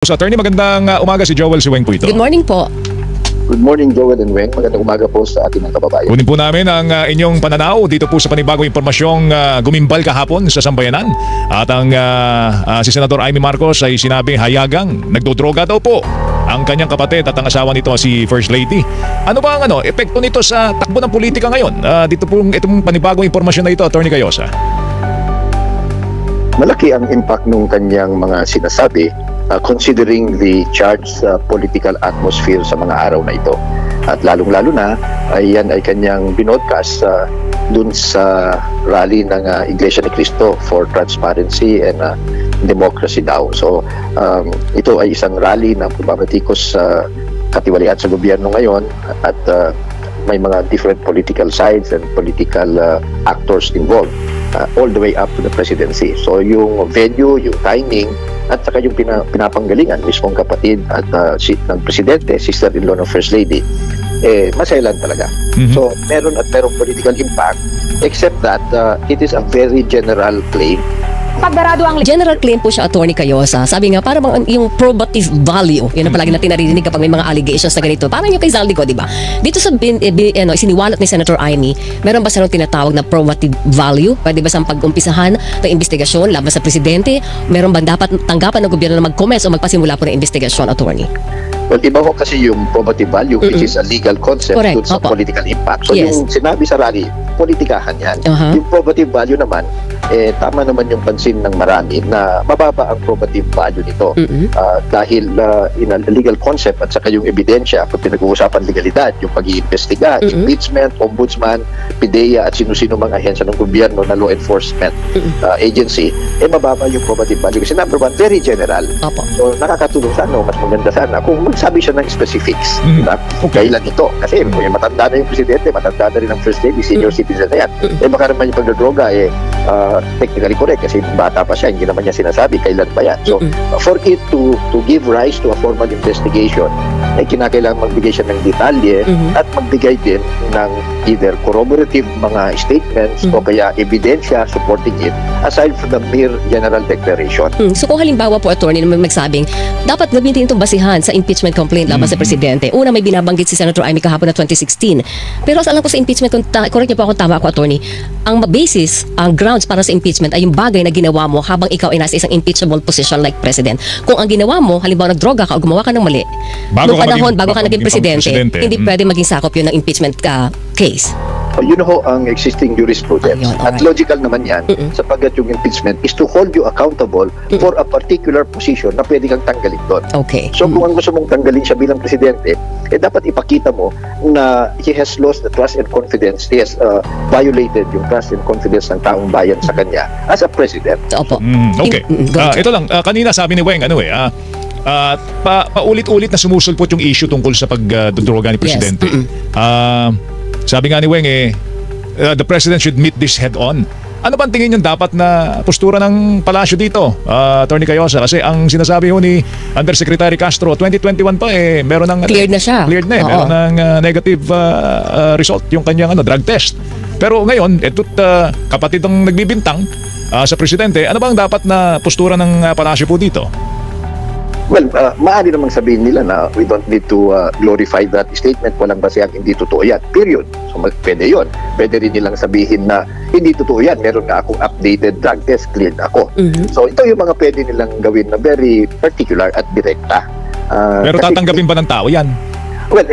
So, attorney, magandang umaga, si Joel Siweng po ito. Good morning po. Good morning, Joel and Weng. Magandang umaga po sa ating mga kababayan. Kunin po namin ang inyong pananaw dito po sa panibagong impormasyong gumimbal kahapon sa Sambayanan. At ang si Senator Amy Marcos ay sinabing hayagang nagdodroga daw po ang kanyang kapatid at ang asawa nito si First Lady. Ano ba ang epekto nito sa takbo ng politika ngayon? Dito po itong panibagong impormasyon na ito, Attorney Cayosa. Malaki ang impact ng kanyang mga sinasabi considering the charged political atmosphere sa mga araw na ito. At lalong-lalo na, yan ay kanyang binodcast dun sa rally ng Iglesia ni Cristo for Transparency and Democracy daw. So, ito ay isang rally na pagbabatikos sa katiwalian sa gobyerno ngayon at may mga different political sides and political actors involved. All the way up to the presidency. So yung venue, yung timing, at saka yung pinapanggalingan mismong kapatid at ng presidente, sister-in-law ng First Lady, masailan talaga. So meron political impact, except that it is a very general claim. Pagdarado ang general claim po siya, Attorney Cayosa. Sabi nga, parang yung probative value, yun ang palagi natin narinig kapag may mga allegations na ganito. Parang yung kay Zaldico, di ba? Dito sa isiniwalat ni Senator Amy, meron ba silang tinatawag na probative value? Pwede ba sa pag-umpisahan ng investigasyon laban sa presidente? Meron ba dapat tanggapan ng gobyerno na mag-commence o magpasimula po ng investigasyon, Attorney? Well, iba ko kasi yung probative value, which is a legal concept dun sa political impact. So yung sinabi sa rally, politikahan yan. Yung probative value naman, tama naman yung pansin ng marami na mababa ang probative value nito. Dahil in a legal concept at saka yung ebidensya, kung pinag-uusapan legalidad, yung pag-iimbestiga, impeachment, ombudsman, PIDEA at sino-sino mga ahensya ng gobyerno na law enforcement agency, mababa yung probative value. Kasi number one, very general. So nakakatulong sana, mas maganda sana kung magsabi siya ng specifics. Diba? Kailan ito? Kasi matanda na yung presidente, matanda na rin ang First Lady, senior citizen na yan. Baka naman yung pagdodroga, technically correct kasi bata pa siya, hindi naman niya sinasabi kailan ba yan. So, for it to give rise to a formal investigation, kinakailangan magbigay siya ng detalye at magbigay din ng either corroborative mga statements o kaya ebidensya supporting it aside from the mere general declaration. So kung halimbawa po, Attorney, na magsabing dapat gamitin itong basihan sa impeachment complaint laban sa presidente. Una, may binabanggit si Senator Amy kahapon na 2016. Pero alam ko sa impeachment, correct niyo po ako, tama ako, Attorney, ang basis, ang grounds para sa impeachment ay yung bagay na ginawa mo habang ikaw ay nasa isang impeachable position like president. Kung ang ginawa mo, halimbawa nagdroga ka o gumawa ka ng mali, bago ka naging presidente, hindi pwede maging sakop yun ng impeachment case. Yun ho ang existing jurisprudence. At logical naman yan, sapagkat yung impeachment is to hold you accountable for a particular position na pwede kang tanggalin doon. So kung ang gusto mong tanggalin siya bilang presidente, dapat ipakita mo na he has lost the trust and confidence, he has violated yung trust and confidence ng taong bayan sa kanya as a president. Okay. Ito lang, kanina sabi ni Weng, paulit-ulit na sumusulpot yung issue tungkol sa pagdodroga ni presidente. Sabi nga ni Weng, the president should meet this head-on. Ano ba ang tingin niyo dapat na postura ng palasyo dito, Attorney Cayosa? Kasi ang sinasabi ho ni Undersecretary Castro, 2021 pa meron ng cleared na siya. Meron ng negative result yung kanyang drug test. Pero ngayon, kapatid ang nagbibintang sa presidente, ano ba ang dapat na postura ng palasyo po dito? Well, maaari namang sabihin nila na we don't need to glorify that statement. Walang basehang hindi totoo yan. Period. So, pwede yun. Pwede rin nilang sabihin na hindi totoo yan. Meron na akong updated drug test, cleared ako. So, ito yung mga pwede nilang gawin na very particular at direkta. Pero tatanggapin ba ng tao yan? Well,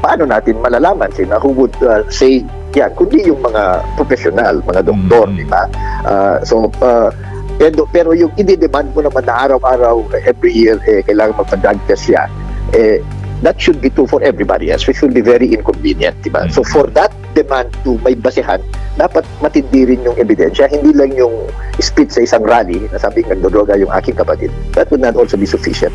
paano natin malalaman sila who would say yan? Kundi yung mga professional, mga doktor, di ba? Pero yung i-demand mo naman na araw-araw, every year, kailangan magpa-drug test siya, that should be true for everybody else, which will be very inconvenient, diba? So for that demand to may basehan, dapat matindi rin yung ebidensya, hindi lang yung speech sa isang rally na sabi, nagdodroga yung aking kapatid. That would not also be sufficient.